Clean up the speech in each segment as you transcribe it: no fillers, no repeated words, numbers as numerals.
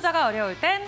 투자가 어려울 땐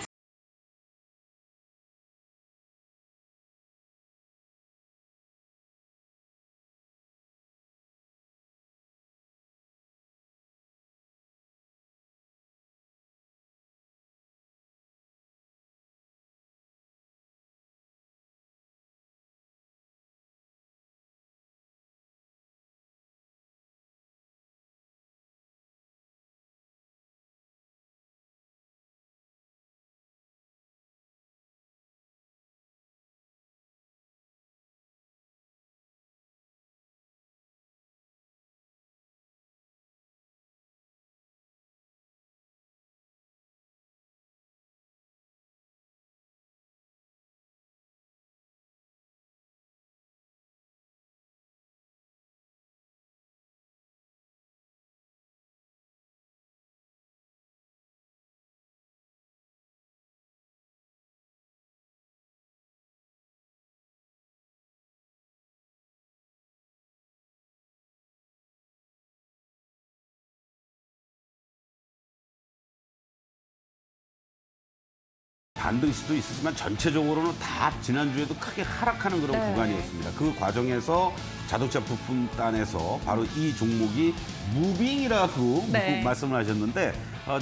반등 시도 있었지만 전체적으로는 다 지난주에도 크게 하락하는 그런 네. 구간이었습니다. 그 과정에서 자동차 부품단에서 바로 이 종목이 무빙이라고 네. 말씀을 하셨는데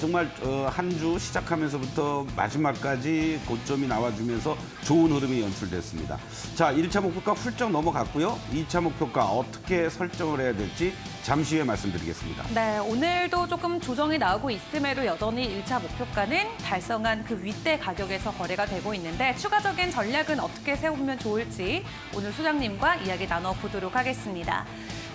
정말 한 주 시작하면서부터 마지막까지 고점이 나와주면서 좋은 흐름이 연출됐습니다. 자, 1차 목표가 훌쩍 넘어갔고요. 2차 목표가 어떻게 설정을 해야 될지 잠시 후에 말씀드리겠습니다. 네, 오늘도 조금 조정이 나오고 있음에도 여전히 1차 목표가는 달성한 그 윗대 가격에서 거래가 되고 있는데 추가적인 전략은 어떻게 세우면 좋을지 오늘 소장님과 이야기 나눠보도록 하겠습니다.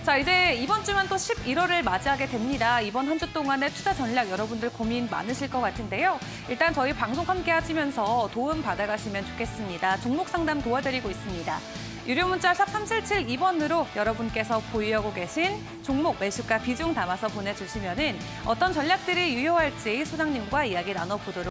자, 이제 이번 주면 또 11월을 맞이하게 됩니다. 이번 한 주 동안의 투자 전략 여러분들 고민 많으실 것 같은데요. 일단 저희 방송 함께 하시면서 도움 받아가시면 좋겠습니다. 종목 상담 도와드리고 있습니다. 유료 문자 샵 3772번으로 여러분께서 보유하고 계신 종목 매수가 비중 담아서 보내주시면은 어떤 전략들이 유효할지 소장님과 이야기 나눠보도록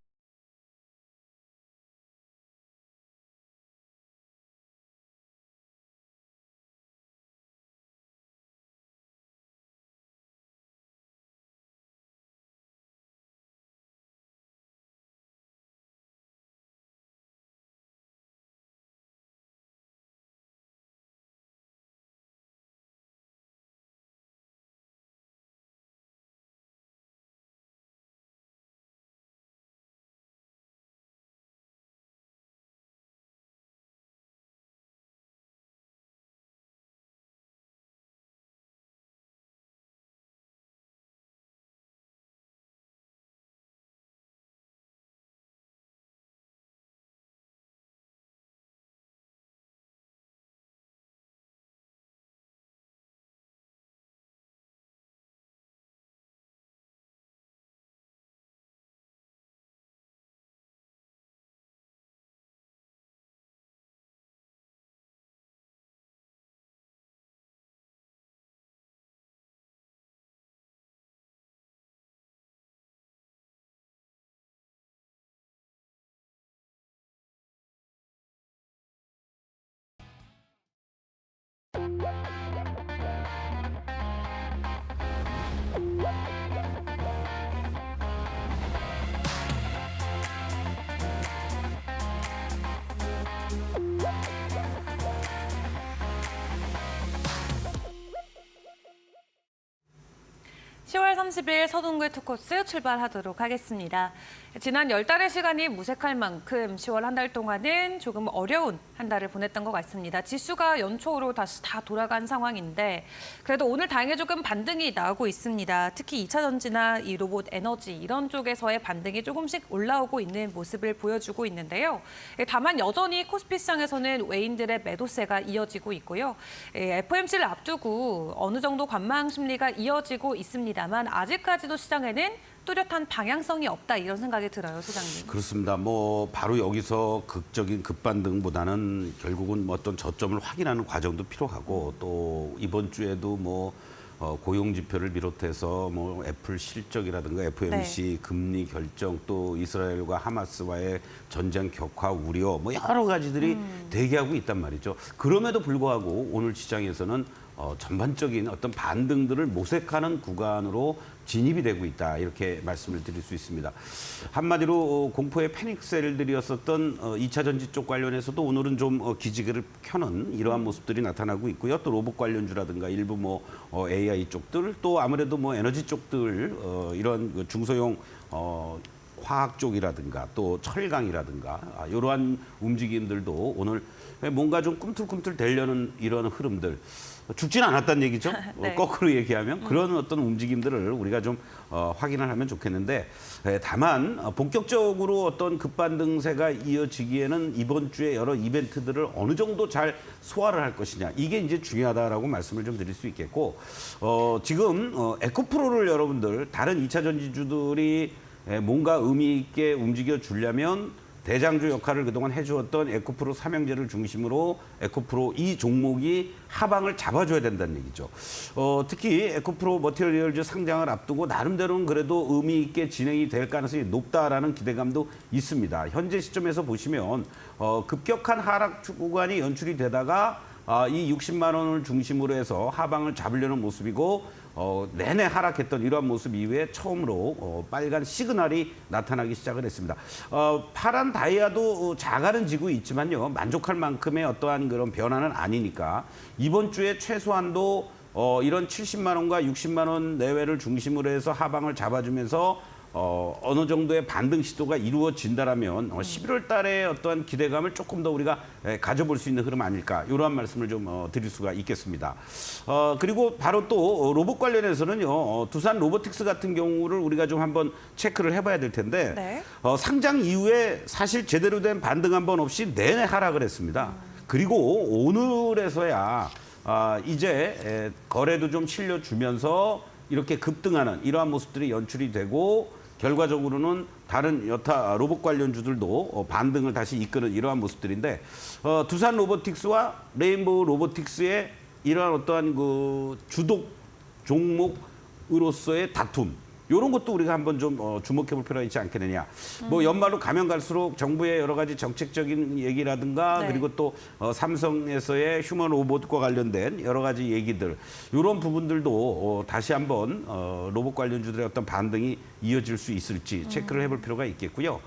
(10월 30일) 서동구의 투코스 출발하도록 하겠습니다. 지난 10달의 시간이 무색할 만큼 10월 한 달 동안은 조금 어려운 한 달을 보냈던 것 같습니다. 지수가 연초로 다시 다 돌아간 상황인데 그래도 오늘 다행히 조금 반등이 나오고 있습니다. 특히 2차 전지나 이 로봇 에너지 이런 쪽에서의 반등이 조금씩 올라오고 있는 모습을 보여주고 있는데요. 다만 여전히 코스피 시장에서는 외인들의 매도세가 이어지고 있고요. FOMC를 앞두고 어느 정도 관망 심리가 이어지고 있습니다만 아직까지도 시장에는 뚜렷한 방향성이 없다 이런 생각이 들어요, 소장님. 그렇습니다. 뭐 바로 여기서 극적인 급반등보다는 결국은 뭐 어떤 저점을 확인하는 과정도 필요하고 또 이번 주에도 뭐 고용 지표를 비롯해서 뭐 애플 실적이라든가 FOMC 금리 결정 또 이스라엘과 하마스와의 전쟁 격화 우려 뭐 여러 가지들이 대기하고 있단 말이죠. 그럼에도 불구하고 오늘 시장에서는 전반적인 어떤 반등들을 모색하는 구간으로 진입이 되고 있다. 이렇게 말씀을 드릴 수 있습니다. 한마디로 공포의 패닉셀들이었었던 2차 전지 쪽 관련해서도 오늘은 좀 기지개를 켜는 이러한 모습들이 나타나고 있고요. 또 로봇 관련주라든가 일부 뭐 AI 쪽들 또 아무래도 뭐 에너지 쪽들 이런 그 중소형 화학 쪽이라든가 또 철강이라든가 이러한 움직임들도 오늘 뭔가 좀 꿈틀꿈틀 되려는 이런 흐름들 죽지는 않았다는 얘기죠. 네. 거꾸로 얘기하면 그런 어떤 움직임들을 우리가 좀 확인을 하면 좋겠는데 다만 본격적으로 어떤 급반등세가 이어지기에는 이번 주에 여러 이벤트들을 어느 정도 잘 소화를 할 것이냐 이게 이제 중요하다라고 말씀을 좀 드릴 수 있겠고 지금 에코프로를 여러분들 다른 2차 전지주들이 뭔가 의미 있게 움직여 주려면 대장주 역할을 그동안 해주었던 에코프로 삼형제를 중심으로 에코프로 이 종목이 하방을 잡아줘야 된다는 얘기죠. 특히 에코프로 머티리얼즈 상장을 앞두고 나름대로는 그래도 의미 있게 진행이 될 가능성이 높다라는 기대감도 있습니다. 현재 시점에서 보시면 급격한 하락 구간이 연출이 되다가 이 60만 원을 중심으로 해서 하방을 잡으려는 모습이고 내내 하락했던 이러한 모습 이후에 처음으로 빨간 시그널이 나타나기 시작을 했습니다. 파란 다이아도 작아는 지고 있지만요. 만족할 만큼의 어떠한 그런 변화는 아니니까 이번 주에 최소한도 이런 70만 원과 60만 원 내외를 중심으로 해서 하방을 잡아주면서 어느 정도의 반등 시도가 이루어진다라면 11월 달에 어떠한 기대감을 조금 더 우리가 가져볼 수 있는 흐름 아닐까 이러한 말씀을 좀 드릴 수가 있겠습니다. 그리고 바로 또 로봇 관련해서는요. 두산 로보틱스 같은 경우를 우리가 좀 한번 체크를 해봐야 될 텐데 네. 상장 이후에 사실 제대로 된 반등 한 번 없이 내내 하락을 했습니다. 그리고 오늘에서야 이제 거래도 좀 실려주면서 이렇게 급등하는 이러한 모습들이 연출이 되고 결과적으로는 다른 여타 로봇 관련주들도 반등을 다시 이끄는 이러한 모습들인데 두산 로보틱스와 레인보우 로보틱스의 이러한 어떠한 그 주독 종목으로서의 다툼 이런 것도 우리가 한번 좀 주목해 볼 필요가 있지 않겠느냐. 뭐 연말로 가면 갈수록 정부의 여러 가지 정책적인 얘기라든가 네. 그리고 또 삼성에서의 휴먼 로봇과 관련된 여러 가지 얘기들 이런 부분들도 다시 한번 로봇 관련주들의 어떤 반등이 이어질 수 있을지 체크를 해볼 필요가 있겠고요.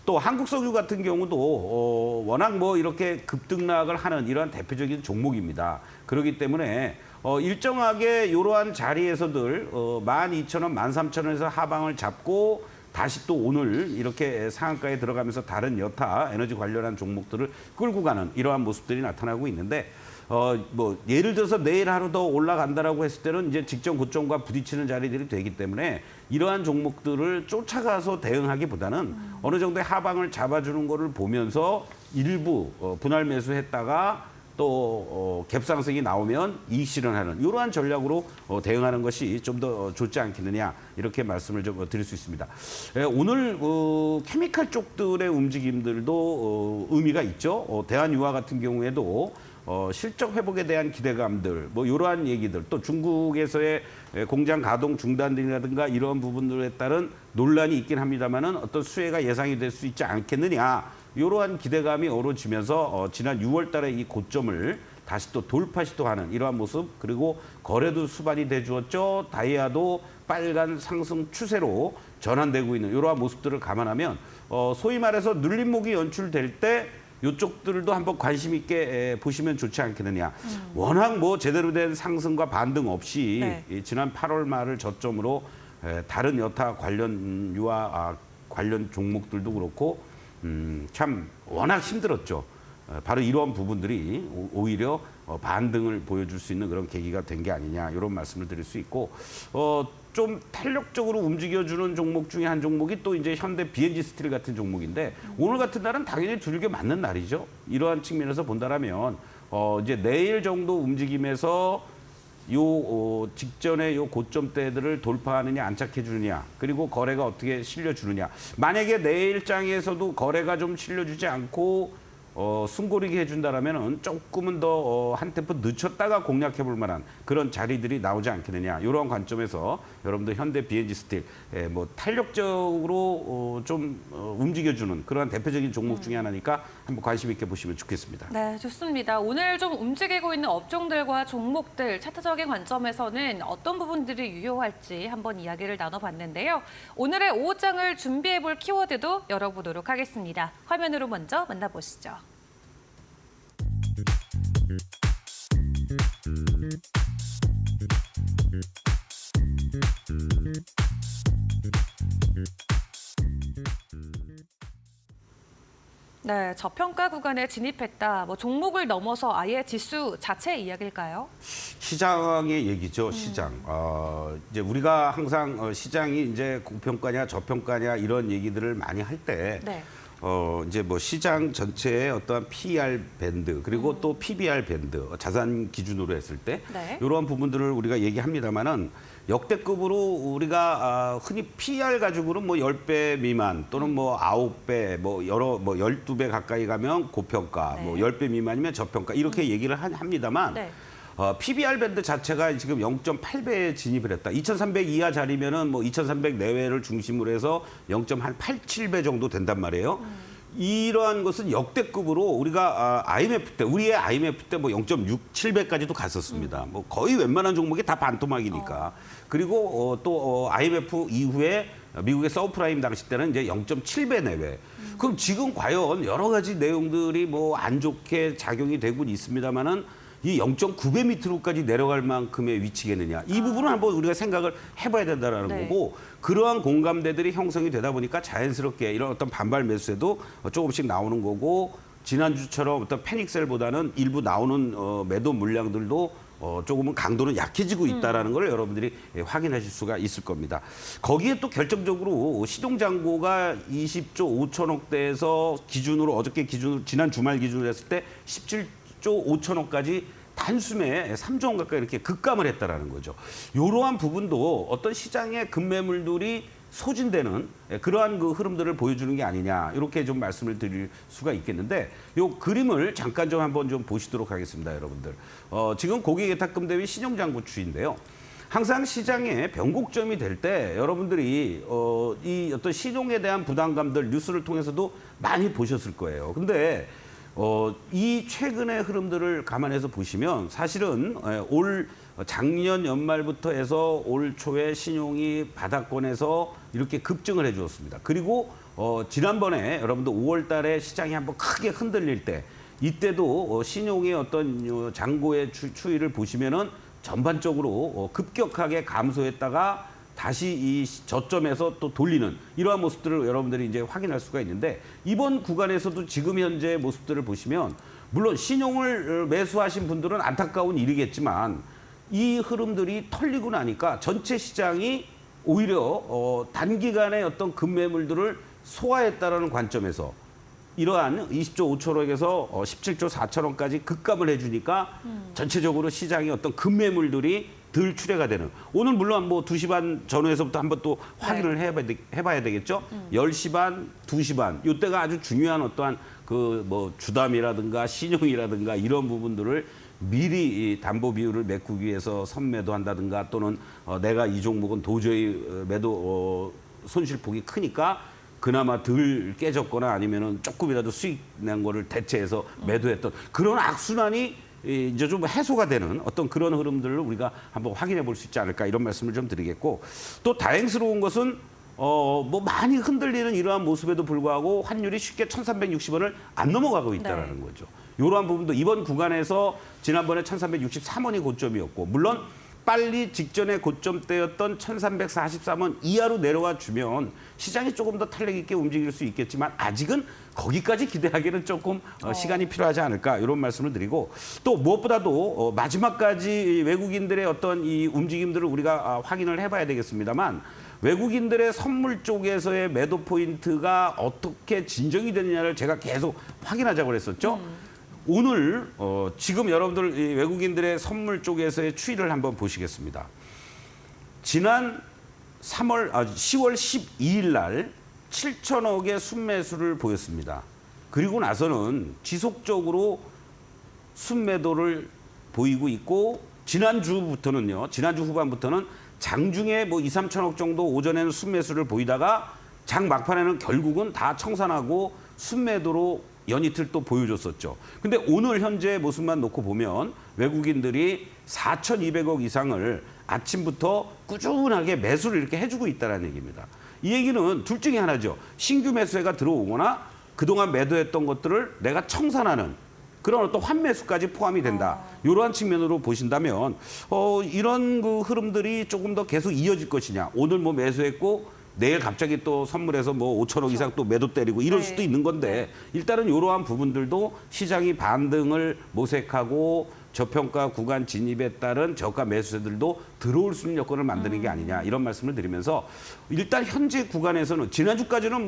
또 한국석유 같은 경우도 워낙 뭐 이렇게 급등락을 하는 이러한 대표적인 종목입니다. 그렇기 때문에 일정하게 이러한 자리에서들 12,000원, 13,000원에서 하방을 잡고 다시 또 오늘 이렇게 상한가에 들어가면서 다른 여타 에너지 관련한 종목들을 끌고 가는 이러한 모습들이 나타나고 있는데 뭐 예를 들어서 내일 하루 더 올라간다라고 했을 때는 이제 직전 고점과 부딪히는 자리들이 되기 때문에 이러한 종목들을 쫓아가서 대응하기보다는 어느 정도의 하방을 잡아주는 거를 보면서 일부 분할 매수했다가 또 갭상승이 나오면 이익 실현하는 이러한 전략으로 대응하는 것이 좀 더 좋지 않겠느냐 이렇게 말씀을 좀 드릴 수 있습니다. 오늘 케미칼 쪽들의 움직임들도 의미가 있죠. 대한유화 같은 경우에도 실적 회복에 대한 기대감들, 뭐 이러한 얘기들, 또 중국에서의 공장 가동 중단이라든가 이러한 부분들에 따른 논란이 있긴 합니다만은 어떤 수혜가 예상이 될 수 있지 않겠느냐. 이러한 기대감이 어우러지면서 지난 6월 달에 이 고점을 다시 또 돌파 시도하는 이러한 모습 그리고 거래도 수반이 돼주었죠. 다이아도 빨간 상승 추세로 전환되고 있는 이러한 모습들을 감안하면 소위 말해서 눌림목이 연출될 때 이쪽들도 한번 관심 있게 보시면 좋지 않겠느냐. 워낙 뭐 제대로 된 상승과 반등 없이 네. 지난 8월 말을 저점으로 다른 여타 관련 유아 관련 종목들도 그렇고 참 워낙 힘들었죠. 바로 이러한 부분들이 오히려 반등을 보여줄 수 있는 그런 계기가 된 게 아니냐 이런 말씀을 드릴 수 있고 좀 탄력적으로 움직여주는 종목 중에 한 종목이 또 이제 현대 BNG 스틸 같은 종목인데 오늘 같은 날은 당연히 두들겨 맞는 날이죠. 이러한 측면에서 본다라면 이제 내일 정도 움직임에서 직전에 요 고점대들을 돌파하느냐 안착해 주느냐 그리고 거래가 어떻게 실려주느냐 만약에 내일장에서도 거래가 좀 실려주지 않고 숨고르게 해준다라면은 조금은 더 한 템포 늦췄다가 공략해볼 만한 그런 자리들이 나오지 않겠느냐 이런 관점에서 여러분들 현대 BNG 스틸 뭐 탄력적으로 좀 움직여주는 그러한 대표적인 종목 중에 하나니까 한번 관심 있게 보시면 좋겠습니다. 네, 좋습니다. 오늘 좀 움직이고 있는 업종들과 종목들 차트적인 관점에서는 어떤 부분들이 유효할지 한번 이야기를 나눠봤는데요. 오늘의 오후장을 준비해볼 키워드도 열어보도록 하겠습니다. 화면으로 먼저 만나보시죠. 네, 저평가 구간에 진입했다. 뭐 종목을 넘어서 아예 지수 자체 이야기일까요? 시장의 얘기죠, 시장. 이제 우리가 항상 시장이 이제 고평가냐 저평가냐 이런 얘기들을 많이 할 때 네. 이제 뭐 시장 전체의 어떠한 PER 밴드 그리고 또 PBR 밴드 자산 기준으로 했을 때 네. 이러한 부분들을 우리가 얘기합니다만은 역대급으로 우리가 흔히 PER 가지고는 뭐 10배 미만 또는 뭐 9배 뭐 여러 뭐 12배 가까이 가면 고평가 네. 뭐 10배 미만이면 저평가 이렇게 얘기를 합니다만 네. PBR 밴드 자체가 지금 0.8배에 진입을 했다. 2,300 이하 자리면은 뭐 2,300 내외를 중심으로 해서 0.87배 정도 된단 말이에요. 이러한 것은 역대급으로 우리가 IMF 때, 우리의 IMF 때 뭐 0.67배까지도 갔었습니다. 뭐 거의 웬만한 종목이 다 반토막이니까. 그리고 또 IMF 이후에 미국의 서브프라임 당시 때는 이제 0.7배 내외. 그럼 지금 과연 여러 가지 내용들이 뭐 안 좋게 작용이 되고 있습니다만은 이 0.9배 밑으로까지 내려갈 만큼의 위치겠느냐. 이 부분은 한번 우리가 생각을 해봐야 된다는 네. 거고 그러한 공감대들이 형성이 되다 보니까 자연스럽게 이런 어떤 반발 매수에도 조금씩 나오는 거고 지난주처럼 어떤 패닉셀보다는 일부 나오는 매도 물량들도 조금은 강도는 약해지고 있다는 걸 여러분들이 확인하실 수가 있을 겁니다. 거기에 또 결정적으로 시동잔고가 20조 5천억대에서 기준으로 어저께 기준으로 지난 주말 기준으로 했을 때 17조 5천억까지 단숨에 3조 원 가까이 이렇게 급감을 했다라는 거죠. 이러한 부분도 어떤 시장의 급매물들이 소진되는 그러한 그 흐름들을 보여주는 게 아니냐 이렇게 좀 말씀을 드릴 수가 있겠는데 이 그림을 잠깐 좀 한번 좀 보시도록 하겠습니다, 여러분들. 지금 고객예탁금 대비 신용잔고 추인데요. 항상 시장에 변곡점이 될 때 여러분들이 이 어떤 신용에 대한 부담감들 뉴스를 통해서도 많이 보셨을 거예요. 근데 이 최근의 흐름들을 감안해서 보시면 사실은 올 작년 연말부터 해서 올 초에 신용이 바닥권에서 이렇게 급증을 해 주었습니다. 그리고 지난번에 여러분들 5월 달에 시장이 한번 크게 흔들릴 때 이때도 신용의 어떤 잔고의 추이를 보시면은 전반적으로 급격하게 감소했다가 다시 이 저점에서 또 돌리는 이러한 모습들을 여러분들이 이제 확인할 수가 있는데 이번 구간에서도 지금 현재 모습들을 보시면 물론 신용을 매수하신 분들은 안타까운 일이겠지만 이 흐름들이 털리고 나니까 전체 시장이 오히려 단기간에 어떤 급매물들을 소화했다라는 관점에서 이러한 20조 5천억에서 17조 4천억까지 급감을 해주니까 전체적으로 시장의 어떤 급매물들이 덜 출회가 되는. 오늘 물론 뭐 2시 반 전후에서부터 한번 또 확인을 해봐야 되겠죠. 10시 반, 2시 반. 이때가 아주 중요한 어떠한 그 뭐 주담이라든가 신용이라든가 이런 부분들을 미리 이 담보 비율을 메꾸기 위해서 선매도한다든가 또는 내가 이 종목은 도저히 매도 손실폭이 크니까 그나마 덜 깨졌거나 아니면은 조금이라도 수익 낸 거를 대체해서 매도했던 그런 악순환이 이제 좀 해소가 되는 어떤 그런 흐름들을 우리가 한번 확인해 볼 수 있지 않을까 이런 말씀을 좀 드리겠고 또 다행스러운 것은 뭐 많이 흔들리는 이러한 모습에도 불구하고 환율이 쉽게 1,360원을 안 넘어가고 있다라는 거죠. 이러한 부분도 이번 구간에서 지난번에 1,363원이 고점이었고 물론 빨리 직전의 고점대였던 1,343원 이하로 내려와 주면 시장이 조금 더 탄력 있게 움직일 수 있겠지만 아직은 거기까지 기대하기는 조금 시간이 필요하지 않을까 이런 말씀을 드리고 또 무엇보다도 마지막까지 외국인들의 어떤 이 움직임들을 우리가 확인을 해봐야 되겠습니다만 외국인들의 선물 쪽에서의 매도 포인트가 어떻게 진정이 되느냐를 제가 계속 확인하자고 했었죠. 오늘 지금 여러분들 이 외국인들의 선물 쪽에서의 추이를 한번 보시겠습니다. 지난 10월 12일 날 7천억의 순매수를 보였습니다. 그리고 나서는 지속적으로 순매도를 보이고 있고 지난주 후반부터는 장중에 뭐 2, 3천억 정도 오전에는 순매수를 보이다가 장 막판에는 결국은 다 청산하고 순매도로 연이틀 또 보여줬었죠. 근데 오늘 현재 모습만 놓고 보면 외국인들이 4,200억 이상을 아침부터 꾸준하게 매수를 이렇게 해주고 있다는 얘기입니다. 이 얘기는 둘 중에 하나죠. 신규 매수세가 들어오거나 그동안 매도했던 것들을 내가 청산하는 그런 어떤 환매수까지 포함이 된다. 이러한 측면으로 보신다면 이런 그 흐름들이 조금 더 계속 이어질 것이냐. 오늘 뭐 매수했고 내일 갑자기 또 선물해서 뭐 5천억 이상 또 매도 때리고 이럴 네. 수도 있는 건데 일단은 이러한 부분들도 시장이 반등을 모색하고 저평가 구간 진입에 따른 저가 매수세들도 들어올 수 있는 여건을 만드는 게 아니냐 이런 말씀을 드리면서 일단 현재 구간에서는 지난주까지는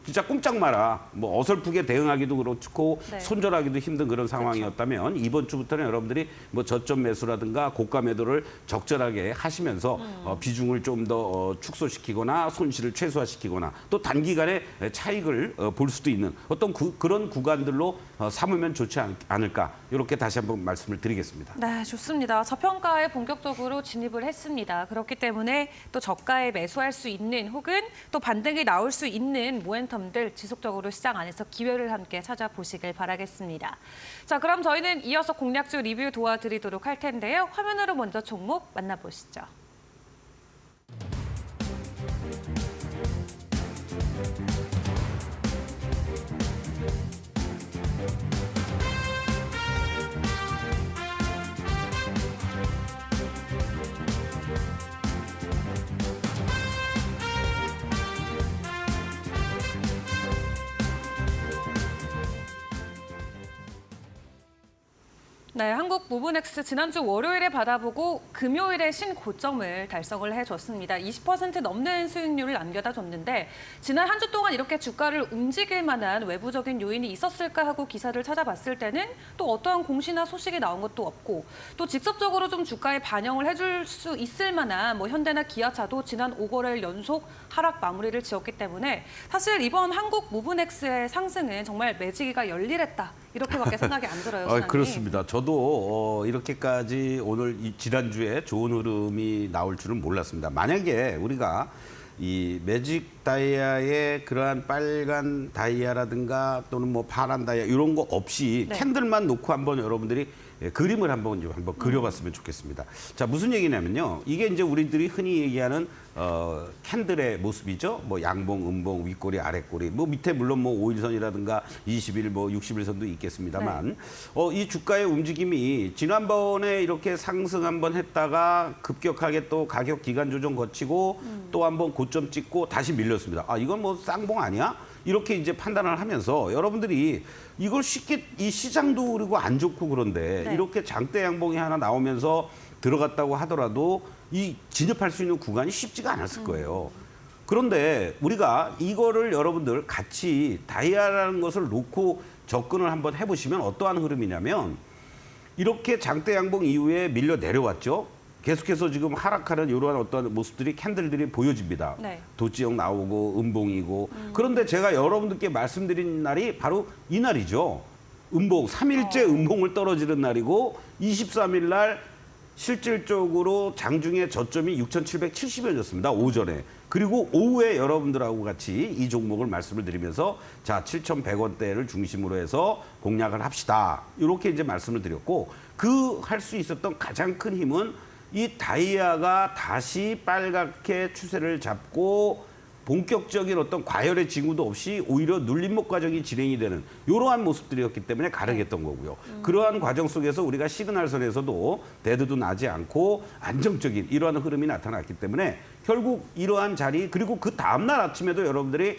진짜 꼼짝 마라. 뭐 어설프게 대응하기도 그렇고 네. 손절하기도 힘든 그런 상황이었다면 이번 주부터는 여러분들이 뭐 저점 매수라든가 고가 매도를 적절하게 하시면서 비중을 좀 더 축소시키거나 손실을 최소화시키거나 또 단기간에 차익을 볼 수도 있는 어떤 그런 구간들로 삼으면 좋지 않을까 이렇게 다시 한번 말씀을 드리겠습니다. 네, 좋습니다. 저평가에 본격적으로 진입을 했습니다. 그렇기 때문에 또 저가에 매수할 수 있는 혹은 또 반등이 나올 수 있는 모멘텀들 지속적으로 시장 안에서 기회를 함께 찾아보시길 바라겠습니다. 자, 그럼 저희는 이어서 공략주 리뷰 도와드리도록 할 텐데요. 화면으로 먼저 종목 만나보시죠. 네, 한국 무브넥스 지난주 월요일에 받아보고 금요일에 신고점을 달성을 해줬습니다. 20% 넘는 수익률을 남겨다 줬는데 지난 한 주 동안 이렇게 주가를 움직일 만한 외부적인 요인이 있었을까 하고 기사를 찾아봤을 때는 또 어떠한 공시나 소식이 나온 것도 없고 또 직접적으로 좀 주가에 반영을 해줄 수 있을 만한 뭐 현대나 기아차도 지난 5거래일 연속 하락 마무리를 지었기 때문에 사실 이번 한국 무브넥스의 상승은 정말 매지기가 열일했다. 이렇게밖에 생각이 안 들어요. 시장이. 그렇습니다. 저도 이렇게까지 오늘 지난주에 좋은 흐름이 나올 줄은 몰랐습니다. 만약에 우리가 이 매직 다이아의 그러한 빨간 다이아라든가 또는 뭐 파란 다이아 이런 거 없이 네. 캔들만 놓고 한번 여러분들이 그림을 한번 그려봤으면 좋겠습니다. 자, 무슨 얘기냐면요. 이게 이제 우리들이 흔히 얘기하는 캔들의 모습이죠. 뭐 양봉, 음봉, 윗꼬리, 아랫꼬리. 뭐 밑에 물론 뭐 5일선이라든가 20일, 뭐 60일선도 있겠습니다만 이 주가의 움직임이 지난번에 이렇게 상승 한번 했다가 급격하게 또 가격 기간 조정 거치고 또 한번 고점 찍고 다시 밀렸습니다. 아, 이건 뭐 쌍봉 아니야? 이렇게 이제 판단을 하면서 여러분들이 이걸 쉽게 이 시장도 그리고 안 좋고 그런데 네. 이렇게 장대 양봉이 하나 나오면서 들어갔다고 하더라도 이 진입할 수 있는 구간이 쉽지가 않았을 거예요. 그런데 우리가 이거를 여러분들 같이 다이아라는 것을 놓고 접근을 한번 해보시면 어떠한 흐름이냐면 이렇게 장대 양봉 이후에 밀려 내려왔죠. 계속해서 지금 하락하는 이러한 어떤 모습들이 캔들들이 보여집니다. 네. 도지역 나오고 음봉이고. 그런데 제가 여러분들께 말씀드린 날이 바로 이 날이죠. 음봉, 3일째 음봉을 떨어지는 날이고 23일 날 실질적으로 장중에 저점이 6,770원이었습니다. 오전에. 그리고 오후에 여러분들하고 같이 이 종목을 말씀을 드리면서 자, 7,100원대를 중심으로 해서 공략을 합시다. 이렇게 이제 말씀을 드렸고 그 할 수 있었던 가장 큰 힘은 이 다이아가 다시 빨갛게 추세를 잡고 본격적인 어떤 과열의 징후도 없이 오히려 눌림목 과정이 진행이 되는 이러한 모습들이었기 때문에 가능했던 거고요. 그러한 과정 속에서 우리가 시그널선에서도 데드도 나지 않고 안정적인 이러한 흐름이 나타났기 때문에 결국 이러한 자리 그리고 그 다음날 아침에도 여러분들이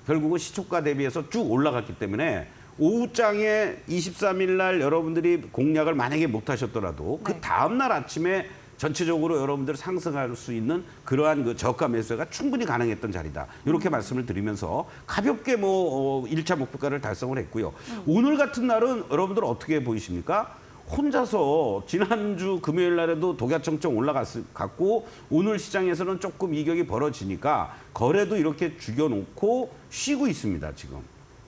결국은 시초가 대비해서 쭉 올라갔기 때문에 오후장에 23일 날 여러분들이 공략을 만약에 못 하셨더라도 그 다음날 아침에 전체적으로 여러분들 상승할 수 있는 그러한 그 저가 매수가 충분히 가능했던 자리다. 이렇게 말씀을 드리면서 가볍게 뭐 1차 목표가를 달성을 했고요. 오늘 같은 날은 여러분들 어떻게 보이십니까? 혼자서 지난주 금요일 날에도 독야청청 올라갔고 오늘 시장에서는 조금 이격이 벌어지니까 거래도 이렇게 죽여놓고 쉬고 있습니다, 지금.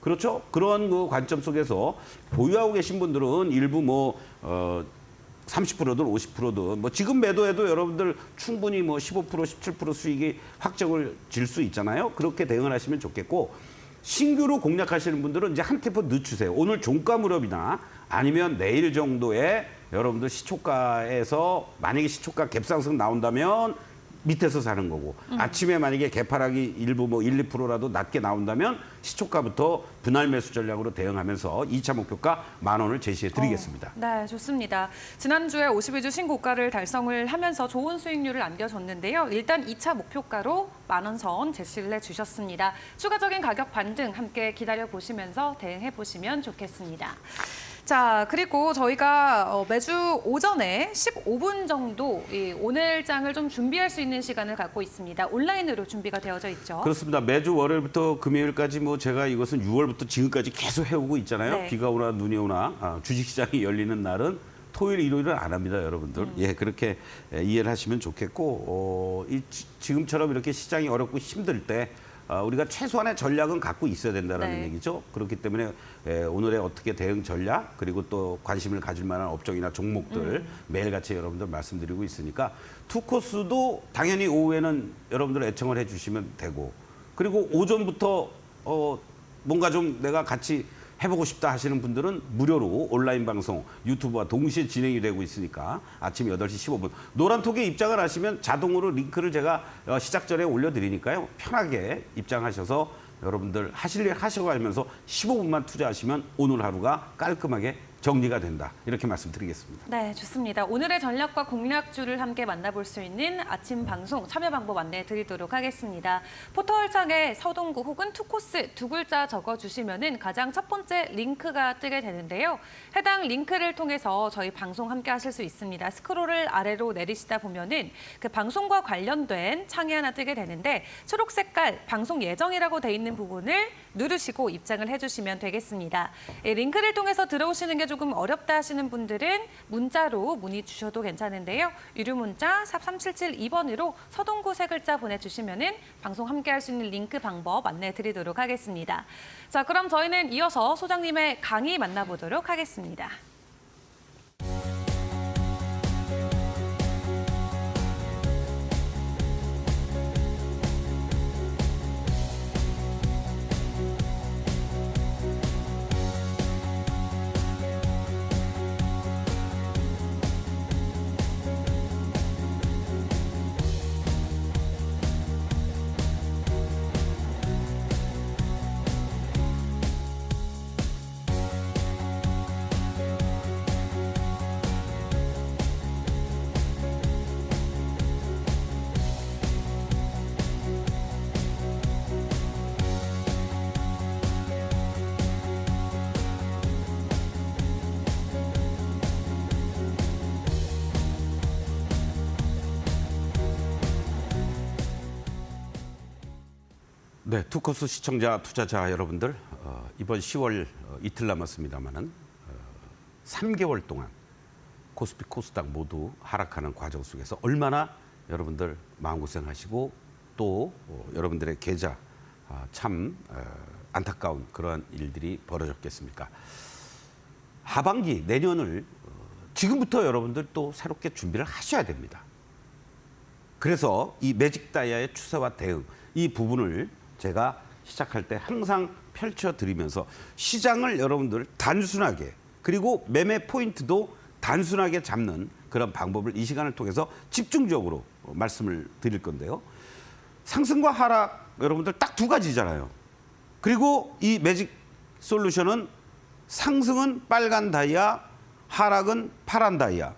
그렇죠? 그런 그 관점 속에서 보유하고 계신 분들은 일부 30%든 50%든 지금 매도해도 여러분들 충분히 15%, 17% 수익이 확정을 질 수 있잖아요. 그렇게 대응을 하시면 좋겠고, 신규로 공략하시는 분들은 이제 한 템포 늦추세요. 오늘 종가 무렵이나 아니면 내일 정도에 여러분들 시초가에서 만약에 시초가 갭상승 나온다면 밑에서 사는 거고, 아침에 만약에 개파락이 일부 1, 2%라도 낮게 나온다면 시초가부터 분할 매수 전략으로 대응하면서 2차 목표가 10,000원을 제시해 드리겠습니다. 네, 좋습니다. 지난주에 52주 신고가를 달성을 하면서 좋은 수익률을 안겨줬는데요. 일단 2차 목표가로 10,000원 선 제시를 해주셨습니다. 추가적인 가격 반등 함께 기다려보시면서 대응해보시면 좋겠습니다. 자, 그리고 저희가 매주 오전에 15분 정도 이 오늘장을 좀 준비할 수 있는 시간을 갖고 있습니다. 온라인으로 준비가 되어져 있죠. 그렇습니다. 매주 월요일부터 금요일까지 제가 이것은 6월부터 지금까지 계속 해오고 있잖아요. 네. 비가 오나 눈이 오나 주식시장이 열리는 날은 토요일, 일요일은 안 합니다, 여러분들. 예, 그렇게 이해를 하시면 좋겠고, 지금처럼 이렇게 시장이 어렵고 힘들 때 우리가 최소한의 전략은 갖고 있어야 된다는 네. 얘기죠. 그렇기 때문에 오늘의 어떻게 대응 전략, 그리고 또 관심을 가질 만한 업종이나 종목들 매일같이 여러분들 말씀드리고 있으니까 투코스도 당연히 오후에는 여러분들 애청을 해주시면 되고, 그리고 오전부터 뭔가 좀 내가 같이 해보고 싶다 하시는 분들은 무료로 온라인 방송 유튜브와 동시에 진행이 되고 있으니까 아침 8시 15분 노란톡에 입장을 하시면 자동으로 링크를 제가 시작 전에 올려드리니까요. 편하게 입장하셔서 여러분들 하실 일 하셔가면서 15분만 투자하시면 오늘 하루가 깔끔하게 정리가 된다. 이렇게 말씀드리겠습니다. 네, 좋습니다. 오늘의 전략과 공략주를 함께 만나볼 수 있는 아침 방송 참여 방법 안내해 드리도록 하겠습니다. 포털창에 서동구 혹은 투코스 두 글자 적어주시면은 가장 첫 번째 링크가 뜨게 되는데요. 해당 링크를 통해서 저희 방송 함께 하실 수 있습니다. 스크롤을 아래로 내리시다 보면은 그 방송과 관련된 창이 하나 뜨게 되는데 초록 색깔 방송 예정이라고 돼 있는 부분을 누르시고 입장을 해주시면 되겠습니다. 이 링크를 통해서 들어오시는 게 조금 어렵다 하시는 분들은 문자로 문의 주셔도 괜찮은데요. 유료 문자 샵 3772번으로 서동구 세 글자 보내주시면은 방송 함께 할 수 있는 링크 방법 안내해 드리도록 하겠습니다. 자, 그럼 저희는 이어서 소장님의 강의 만나보도록 하겠습니다. 네, 투코스 시청자, 투자자 여러분들, 이번 10월 이틀 남았습니다만은 3개월 동안 코스피, 코스닥 모두 하락하는 과정 속에서 얼마나 여러분들 마음고생하시고 또 여러분들의 계좌 참 안타까운 그러한 일들이 벌어졌겠습니까? 하반기 내년을 지금부터 여러분들 또 새롭게 준비를 하셔야 됩니다. 그래서 이 매직 다이아의 추세와 대응 이 부분을 제가 시작할 때 항상 펼쳐드리면서 시장을 여러분들 단순하게 그리고 매매 포인트도 단순하게 잡는 그런 방법을 이 시간을 통해서 집중적으로 말씀을 드릴 건데요. 상승과 하락 여러분들 딱 두 가지잖아요. 그리고 이 매직 솔루션은 상승은 빨간 다이아, 하락은 파란 다이아.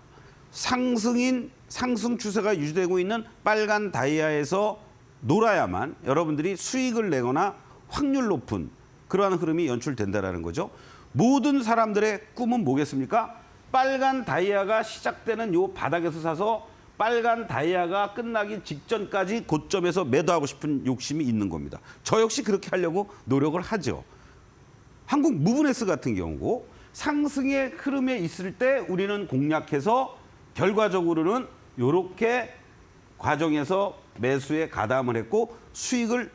상승 추세가 유지되고 있는 빨간 다이아에서 놀아야만 여러분들이 수익을 내거나 확률 높은 그러한 흐름이 연출된다는 거죠. 모든 사람들의 꿈은 뭐겠습니까? 빨간 다이아가 시작되는 요 바닥에서 사서 빨간 다이아가 끝나기 직전까지 고점에서 매도하고 싶은 욕심이 있는 겁니다. 저 역시 그렇게 하려고 노력을 하죠. 한국 무브네스 같은 경우고 상승의 흐름에 있을 때 우리는 공략해서 결과적으로는 이렇게 과정에서 매수에 가담을 했고 수익을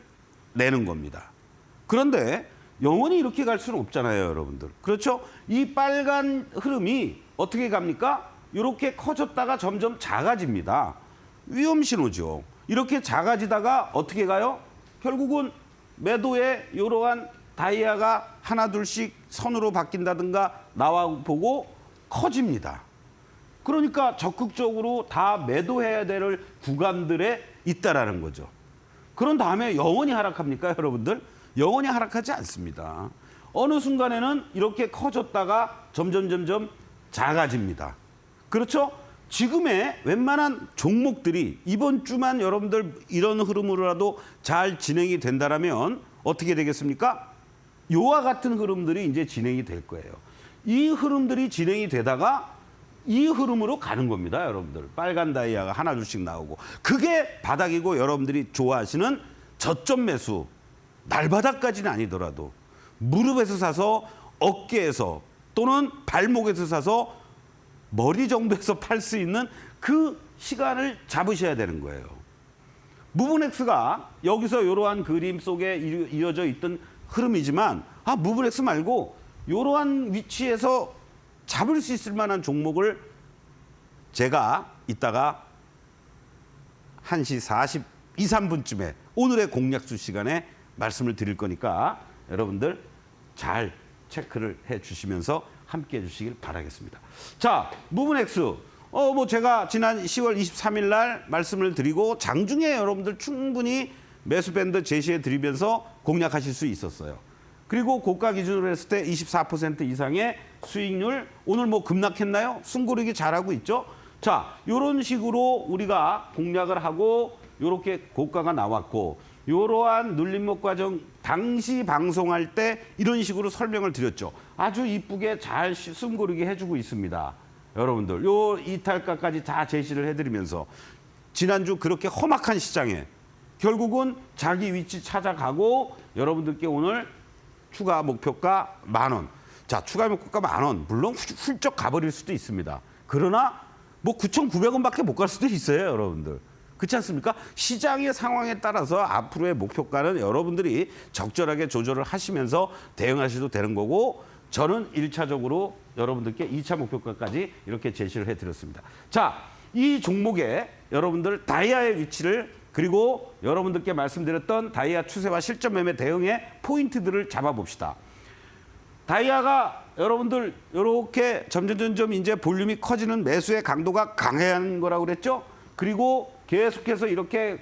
내는 겁니다. 그런데 영원히 이렇게 갈 수는 없잖아요, 여러분들. 그렇죠? 이 빨간 흐름이 어떻게 갑니까? 이렇게 커졌다가 점점 작아집니다. 위험 신호죠. 이렇게 작아지다가 어떻게 가요? 결국은 매도에 이러한 다이아가 하나 둘씩 선으로 바뀐다든가 나와보고 커집니다. 그러니까 적극적으로 다 매도해야 될 구간들에 있다라는 거죠. 그런 다음에 영원히 하락합니까, 여러분들? 영원히 하락하지 않습니다. 어느 순간에는 이렇게 커졌다가 점점 작아집니다. 그렇죠? 지금의 웬만한 종목들이 이번 주만 여러분들 이런 흐름으로라도 잘 진행이 된다면 어떻게 되겠습니까? 요와 같은 흐름들이 이제 진행이 될 거예요. 이 흐름들이 진행이 되다가 이 흐름으로 가는 겁니다, 여러분들. 빨간 다이아가 하나 둘씩 나오고. 그게 바닥이고 여러분들이 좋아하시는 저점 매수. 날바닥까지는 아니더라도 무릎에서 사서 어깨에서 또는 발목에서 사서 머리 정도에서 팔 수 있는 그 시간을 잡으셔야 되는 거예요. 무브넥스가 여기서 이러한 그림 속에 이어져 있던 흐름이지만 무브넥스 말고 이러한 위치에서 잡을 수 있을 만한 종목을 제가 이따가 1시 42, 3분쯤에 오늘의 공략수 시간에 말씀을 드릴 거니까 여러분들 잘 체크를 해 주시면서 함께 해 주시길 바라겠습니다. 자, 무브넥스. 제가 지난 10월 23일 날 말씀을 드리고 장중에 여러분들 충분히 매수 밴드 제시해 드리면서 공략하실 수 있었어요. 그리고 고가 기준으로 했을 때 24% 이상의 수익률, 오늘 뭐 급락했나요? 숨고르기 잘하고 있죠? 자, 이런 식으로 우리가 공략을 하고 이렇게 고가가 나왔고 이러한 눌림목 과정 당시 방송할 때 이런 식으로 설명을 드렸죠. 아주 이쁘게 잘 숨고르기 해주고 있습니다. 여러분들 요 이탈가까지 다 제시를 해드리면서 지난주 그렇게 험악한 시장에 결국은 자기 위치 찾아가고 여러분들께 오늘 추가 목표가 10,000원. 자, 추가 목표가 10,000원. 물론 훌쩍 가버릴 수도 있습니다. 그러나 뭐 9,900원밖에 못 갈 수도 있어요, 여러분들. 그렇지 않습니까? 시장의 상황에 따라서 앞으로의 목표가는 여러분들이 적절하게 조절을 하시면서 대응하셔도 되는 거고 저는 1차적으로 여러분들께 2차 목표가까지 이렇게 제시를 해드렸습니다. 자, 이 종목에 여러분들 다이아의 위치를 그리고 여러분들께 말씀드렸던 다이아 추세와 실전 매매 대응의 포인트들을 잡아봅시다. 다이아가 여러분들 이렇게 점점 이제 볼륨이 커지는 매수의 강도가 강해하는 거라고 그랬죠? 그리고 계속해서 이렇게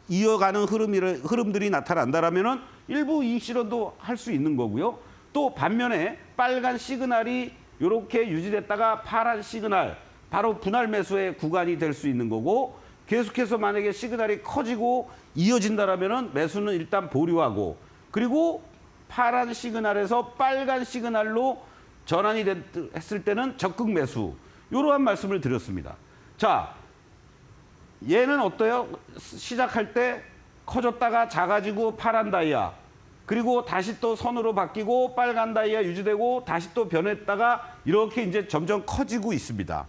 이어가는 흐름들이 나타난다라면은 일부 이익 실현도 할 수 있는 거고요. 또 반면에 빨간 시그널이 이렇게 유지됐다가 파란 시그널, 바로 분할 매수의 구간이 될 수 있는 거고 계속해서 만약에 시그널이 커지고 이어진다라면은 매수는 일단 보류하고 그리고 파란 시그널에서 빨간 시그널로 전환이 했을 때는 적극 매수. 이러한 말씀을 드렸습니다. 자, 얘는 어때요? 시작할 때 커졌다가 작아지고 파란 다이아. 그리고 다시 또 선으로 바뀌고 빨간 다이아 유지되고 다시 또 변했다가 이렇게 이제 점점 커지고 있습니다.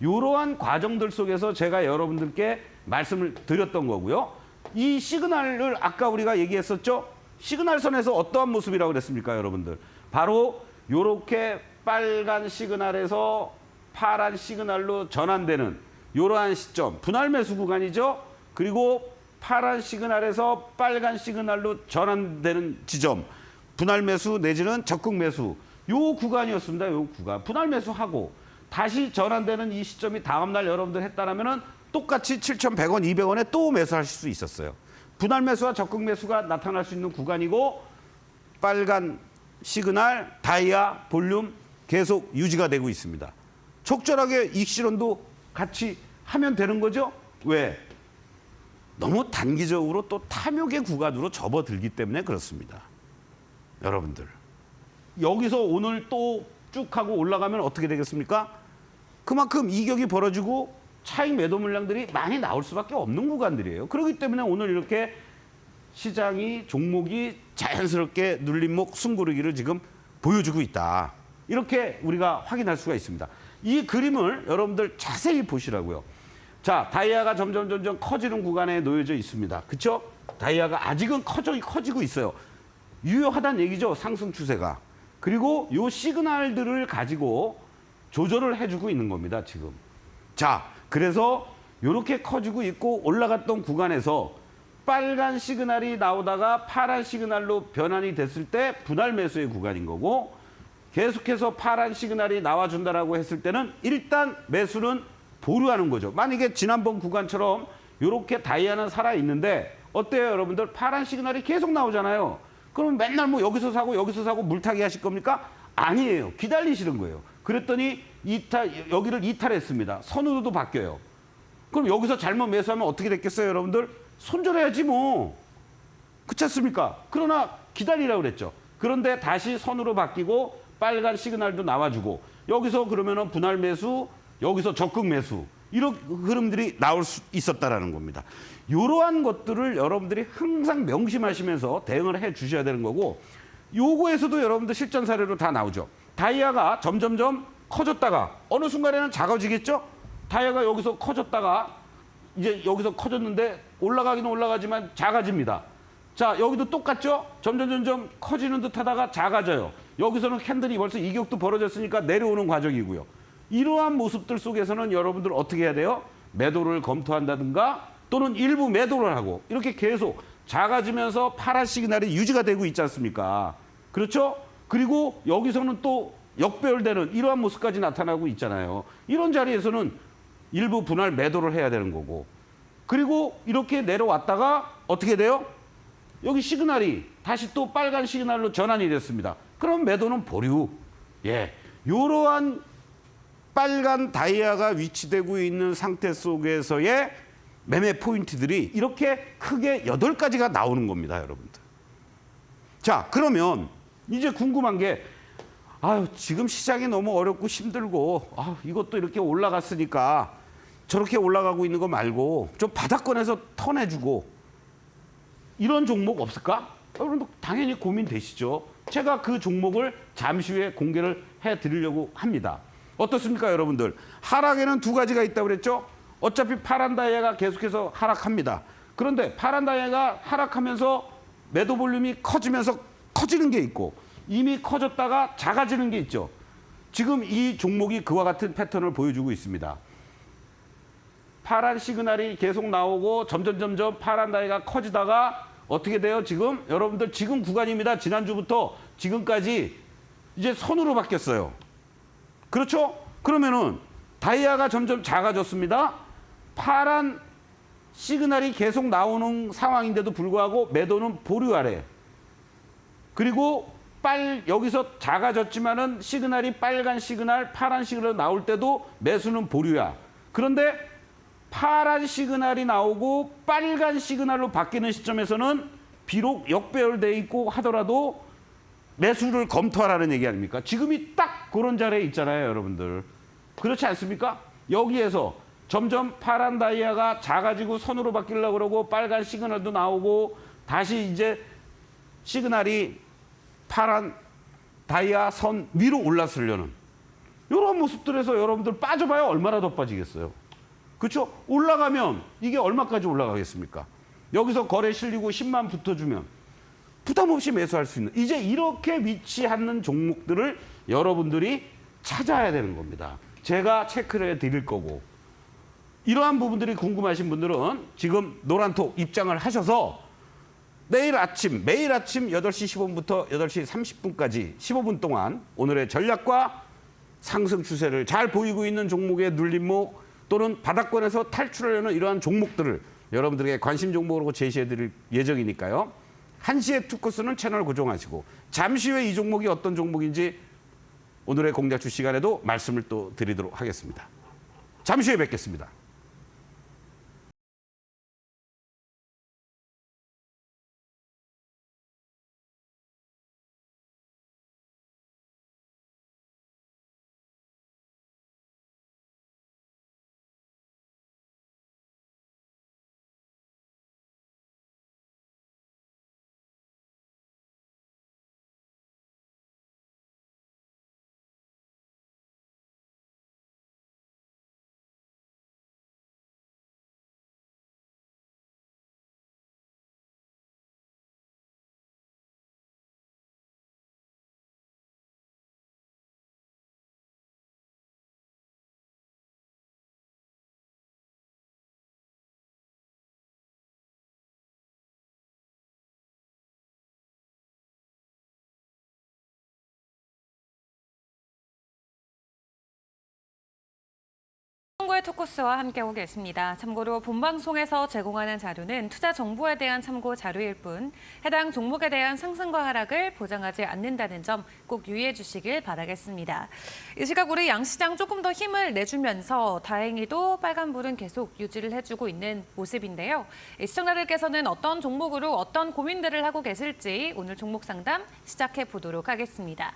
이러한 과정들 속에서 제가 여러분들께 말씀을 드렸던 거고요. 이 시그널을 아까 우리가 얘기했었죠? 시그널선에서 어떠한 모습이라고 그랬습니까, 여러분들? 바로 이렇게 빨간 시그널에서 파란 시그널로 전환되는 이러한 시점, 분할 매수 구간이죠. 그리고 파란 시그널에서 빨간 시그널로 전환되는 지점, 분할 매수 내지는 적극 매수, 요 구간이었습니다. 요 구간. 분할 매수하고 다시 전환되는 이 시점이 다음 날 여러분들 했다라면은 똑같이 7,100원, 200원에 또 매수하실 수 있었어요. 분할 매수와 적극 매수가 나타날 수 있는 구간이고 빨간 시그널, 다이아, 볼륨 계속 유지가 되고 있습니다. 적절하게 이익 실현도 같이 하면 되는 거죠. 왜? 너무 단기적으로 또 탐욕의 구간으로 접어들기 때문에 그렇습니다. 여러분들. 여기서 오늘 또 쭉 하고 올라가면 어떻게 되겠습니까? 그만큼 이격이 벌어지고 차익 매도 물량들이 많이 나올 수밖에 없는 구간들이에요. 그렇기 때문에 오늘 이렇게 시장이 종목이 자연스럽게 눌림목 숨고르기를 지금 보여주고 있다. 이렇게 우리가 확인할 수가 있습니다. 이 그림을 여러분들 자세히 보시라고요. 자, 다이아가 점점 커지는 구간에 놓여져 있습니다. 그렇죠? 다이아가 아직은 커지고 있어요. 유효하다는 얘기죠. 상승 추세가. 그리고 요 시그널들을 가지고 조절을 해주고 있는 겁니다. 지금. 자, 그래서 이렇게 커지고 있고 올라갔던 구간에서 빨간 시그널이 나오다가 파란 시그널로 변환이 됐을 때 분할 매수의 구간인 거고, 계속해서 파란 시그널이 나와준다라고 했을 때는 일단 매수는 보류하는 거죠. 만약에 지난번 구간처럼 이렇게 다이아는 살아있는데 어때요, 여러분들? 파란 시그널이 계속 나오잖아요. 그럼 맨날 뭐 여기서 사고 물타기 하실 겁니까? 아니에요. 기다리시는 거예요. 그랬더니 여기를 이탈했습니다. 선으로도 바뀌어요. 그럼 여기서 잘못 매수하면 어떻게 됐겠어요, 여러분들? 손절해야지 뭐. 그렇지 않습니까? 그러나 기다리라고 그랬죠. 그런데 다시 선으로 바뀌고 빨간 시그널도 나와주고, 여기서 그러면은 분할 매수, 여기서 적극 매수, 이런 흐름들이 나올 수 있었다라는 겁니다. 이러한 것들을 여러분들이 항상 명심하시면서 대응을 해 주셔야 되는 거고, 요거에서도 여러분들 실전 사례로 다 나오죠. 다이아가 점점점 커졌다가 어느 순간에는 작아지겠죠? 다이아가 여기서 커졌다가 이제 여기서 커졌는데 올라가기는 올라가지만 작아집니다. 자, 여기도 똑같죠? 점점 커지는 듯 하다가 작아져요. 여기서는 캔들이 벌써 이격도 벌어졌으니까 내려오는 과정이고요. 이러한 모습들 속에서는 여러분들 어떻게 해야 돼요? 매도를 검토한다든가 또는 일부 매도를 하고 이렇게 계속 작아지면서 파란 시그널이 유지가 되고 있지 않습니까? 그렇죠? 그리고 여기서는 또 역배열되는 이러한 모습까지 나타나고 있잖아요. 이런 자리에서는 일부 분할 매도를 해야 되는 거고, 그리고 이렇게 내려왔다가 어떻게 돼요? 여기 시그널이 다시 또 빨간 시그널로 전환이 됐습니다. 그럼 매도는 보류. 예, 이러한 빨간 다이아가 위치되고 있는 상태 속에서의 매매 포인트들이 이렇게 크게 8가지가 나오는 겁니다, 여러분들. 자, 그러면 이제 궁금한 게, 아유, 지금 시장이 너무 어렵고 힘들고, 이것도 이렇게 올라갔으니까 저렇게 올라가고 있는 거 말고 좀 바닥권에서 턴해주고 이런 종목 없을까? 여러분 당연히 고민되시죠. 제가 그 종목을 잠시 후에 공개를 해드리려고 합니다. 어떻습니까, 여러분들? 하락에는 2가지가 있다고 그랬죠? 어차피 파란 다이아가 계속해서 하락합니다. 그런데 파란 다이아가 하락하면서 매도 볼륨이 커지면서 커지는 게 있고, 이미 커졌다가 작아지는 게 있죠. 지금 이 종목이 그와 같은 패턴을 보여주고 있습니다. 파란 시그널이 계속 나오고 점점 파란 다이아가 커지다가 어떻게 돼요? 지금 여러분들 지금 구간입니다. 지난주부터 지금까지 이제 선으로 바뀌었어요. 그렇죠? 그러면은 다이아가 점점 작아졌습니다. 파란 시그널이 계속 나오는 상황인데도 불구하고 매도는 보류 아래. 그리고 여기서 작아졌지만은 시그널이 빨간 시그널, 파란 시그널 나올 때도 매수는 보류야. 그런데 파란 시그널이 나오고 빨간 시그널로 바뀌는 시점에서는 비록 역배열돼 있고 하더라도 매수를 검토하라는 얘기 아닙니까? 지금이 딱 그런 자리에 있잖아요, 여러분들. 그렇지 않습니까? 여기에서 점점 파란 다이아가 작아지고 선으로 바뀌려고 그러고 빨간 시그널도 나오고 다시 이제 시그널이 파란 다이아 선 위로 올라서려는 이런 모습들에서 여러분들 빠져봐야 얼마나 더 빠지겠어요. 그렇죠? 올라가면 이게 얼마까지 올라가겠습니까? 여기서 거래 실리고 10만 붙어주면 부담 없이 매수할 수 있는, 이제 이렇게 위치하는 종목들을 여러분들이 찾아야 되는 겁니다. 제가 체크를 해드릴 거고, 이러한 부분들이 궁금하신 분들은 지금 노란톡 입장을 하셔서 매일 아침 8시 15분부터 8시 30분까지 15분 동안 오늘의 전략과 상승 추세를 잘 보이고 있는 종목의 눌림목 또는 바닥권에서 탈출하려는 이러한 종목들을 여러분들에게 관심 종목으로 제시해 드릴 예정이니까요. 1시에 투코스는 채널 고정하시고 잠시 후에 이 종목이 어떤 종목인지 오늘의 공략주 시간에도 말씀을 또 드리도록 하겠습니다. 잠시 후에 뵙겠습니다. 서동구의 투코스와 함께하고 계십니다. 참고로 본방송에서 제공하는 자료는 투자 정보에 대한 참고 자료일 뿐 해당 종목에 대한 상승과 하락을 보장하지 않는다는 점 꼭 유의해 주시길 바라겠습니다. 이 시각 우리 양시장 조금 더 힘을 내주면서 다행히도 빨간불은 계속 유지를 해주고 있는 모습인데요. 시청자들께서는 어떤 종목으로 어떤 고민들을 하고 계실지 오늘 종목 상담 시작해 보도록 하겠습니다.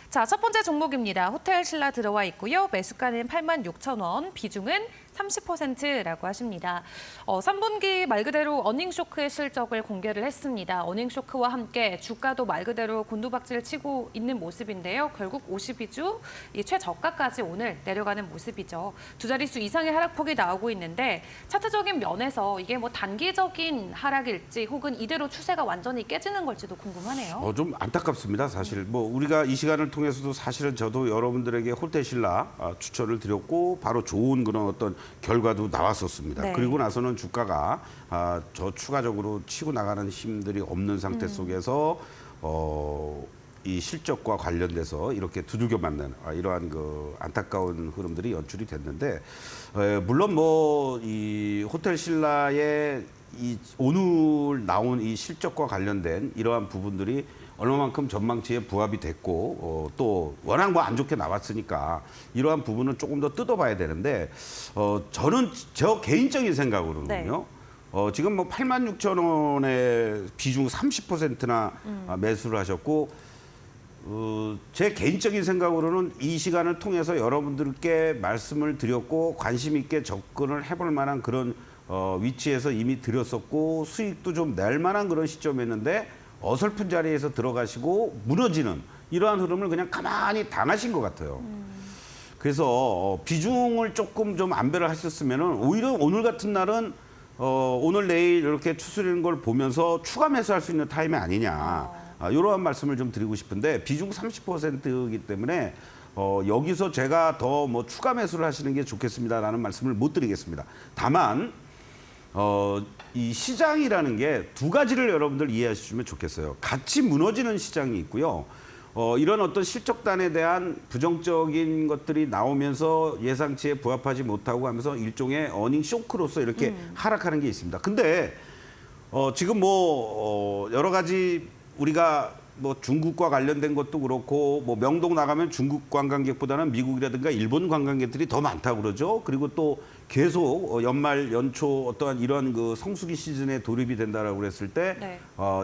자, 첫 번째 종목입니다. 호텔 신라 들어와 있고요. 매수가는 86,000원, 비중은 30%라고 하십니다. 3분기 말 그대로 어닝쇼크의 실적을 공개를 했습니다. 어닝쇼크와 함께 주가도 말 그대로 곤두박질 치고 있는 모습인데요. 결국 52주 이 최저가까지 오늘 내려가는 모습이죠. 두 자릿수 이상의 하락폭이 나오고 있는데 차트적인 면에서 이게 뭐 단기적인 하락일지 혹은 이대로 추세가 완전히 깨지는 걸지도 궁금하네요. 좀 안타깝습니다. 사실 뭐 우리가 이 시간을 통해서도 사실은 저도 여러분들에게 호텔 신라 추천을 드렸고 바로 좋은 그런 어떤 결과도 나왔었습니다. 네. 그리고 나서는 주가가 저 추가적으로 치고 나가는 힘들이 없는 상태 속에서 이 실적과 관련돼서 이렇게 두들겨 맞는 이러한 그 안타까운 흐름들이 연출이 됐는데 물론 뭐 이 호텔 신라의 이 오늘 나온 이 실적과 관련된 이러한 부분들이 얼마만큼 전망치에 부합이 됐고 또 워낙 뭐 안 좋게 나왔으니까 이러한 부분은 조금 더 뜯어봐야 되는데 저는 저 개인적인 생각으로는요. 네. 지금 뭐 86,000원의 비중 30%나 매수를 하셨고 제 개인적인 생각으로는 이 시간을 통해서 여러분들께 말씀을 드렸고 관심 있게 접근을 해볼 만한 그런 위치에서 이미 드렸었고 수익도 좀 낼 만한 그런 시점이었는데 어설픈 자리에서 들어가시고 무너지는 이러한 흐름을 그냥 가만히 당하신 것 같아요. 그래서 비중을 조금 좀 안배를 하셨으면 오히려 오늘 같은 날은 오늘 내일 이렇게 추스리는 걸 보면서 추가 매수할 수 있는 타임이 아니냐. 이러한 말씀을 좀 드리고 싶은데 비중 30%이기 때문에 여기서 제가 더 뭐 추가 매수를 하시는 게 좋겠습니다라는 말씀을 못 드리겠습니다. 다만 이 시장이라는 게 두 가지를 여러분들 이해하시면 좋겠어요. 같이 무너지는 시장이 있고요. 이런 어떤 실적단에 대한 부정적인 것들이 나오면서 예상치에 부합하지 못하고 하면서 일종의 어닝 쇼크로서 이렇게 하락하는 게 있습니다. 근데 지금 뭐 여러 가지 우리가 뭐 중국과 관련된 것도 그렇고 뭐 명동 나가면 중국 관광객보다는 미국이라든가 일본 관광객들이 더 많다고 그러죠. 그리고 또 계속 연말 연초 어떠한 이런 그 성수기 시즌에 돌입이 된다라고 그랬을 때 네.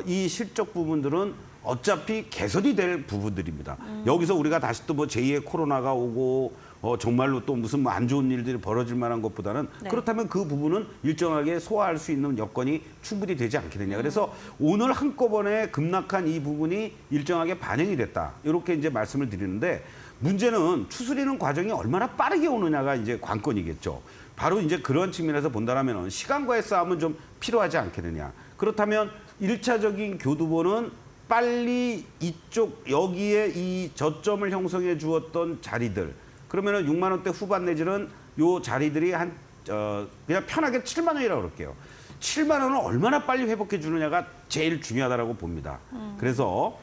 이 실적 부분들은 어차피 개선이 될 부분들입니다. 여기서 우리가 다시 또 뭐 제2의 코로나가 오고 정말로 또 무슨 뭐 안 좋은 일들이 벌어질 만한 것보다는 네. 그렇다면 그 부분은 일정하게 소화할 수 있는 여건이 충분히 되지 않겠느냐. 그래서 오늘 한꺼번에 급락한 이 부분이 일정하게 반영이 됐다. 이렇게 이제 말씀을 드리는데 문제는 추스리는 과정이 얼마나 빠르게 오느냐가 이제 관건이겠죠. 바로 이제 그런 측면에서 본다라면 시간과의 싸움은 좀 필요하지 않겠느냐. 그렇다면 1차적인 교두보는 빨리 이쪽 여기에 이 저점을 형성해 주었던 자리들 그러면은 6만 원대 후반 내지는 요 자리들이 한 그냥 편하게 7만 원이라고 그럴게요. 7만 원을 얼마나 빨리 회복해 주느냐가 제일 중요하다라고 봅니다. 그래서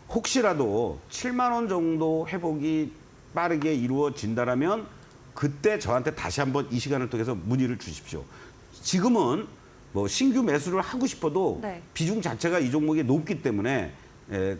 혹시라도 7만 원 정도 회복이 빠르게 이루어진다라면 그때 저한테 다시 한번 이 시간을 통해서 문의를 주십시오. 지금은 뭐 신규 매수를 하고 싶어도 네. 비중 자체가 이 종목이 높기 때문에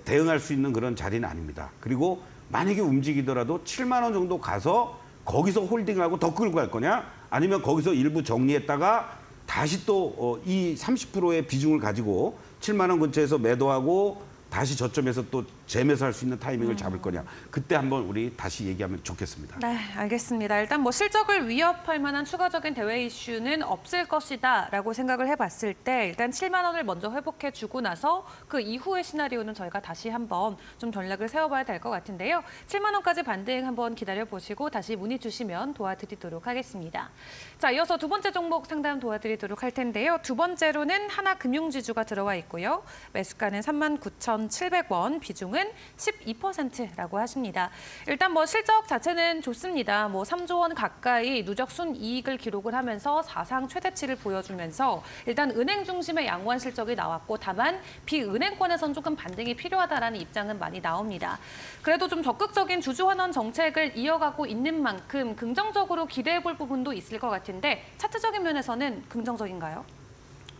대응할 수 있는 그런 자리는 아닙니다. 그리고 만약에 움직이더라도 7만 원 정도 가서 거기서 홀딩하고 더 끌고 갈 거냐? 아니면 거기서 일부 정리했다가 다시 또 이 30%의 비중을 가지고 7만 원 근처에서 매도하고 다시 저점에서 또 재매수할 수 있는 타이밍을 잡을 거냐. 그때 한번 우리 다시 얘기하면 좋겠습니다. 네, 알겠습니다. 일단 뭐 실적을 위협할 만한 추가적인 대외 이슈는 없을 것이다라고 생각을 해봤을 때 일단 7만 원을 먼저 회복해주고 나서 그 이후의 시나리오는 저희가 다시 한번 좀 전략을 세워봐야 될 것 같은데요. 7만 원까지 반등 한번 기다려보시고 다시 문의 주시면 도와드리도록 하겠습니다. 자, 이어서 두 번째 종목 상담 도와드리도록 할 텐데요. 두 번째로는 하나금융지주가 들어와 있고요. 매수가는 39,700원, 비중은 비중은 12%라고 하십니다. 일단 뭐 실적 자체는 좋습니다. 뭐 3조 원 가까이 누적 순이익을 기록을 하면서 사상 최대치를 보여주면서 일단 은행 중심의 양호한 실적이 나왔고 다만 비은행권에선 조금 반등이 필요하다라는 입장은 많이 나옵니다. 그래도 좀 적극적인 주주 환원 정책을 이어가고 있는 만큼 긍정적으로 기대해 볼 부분도 있을 것 같은데 차트적인 면에서는 긍정적인가요?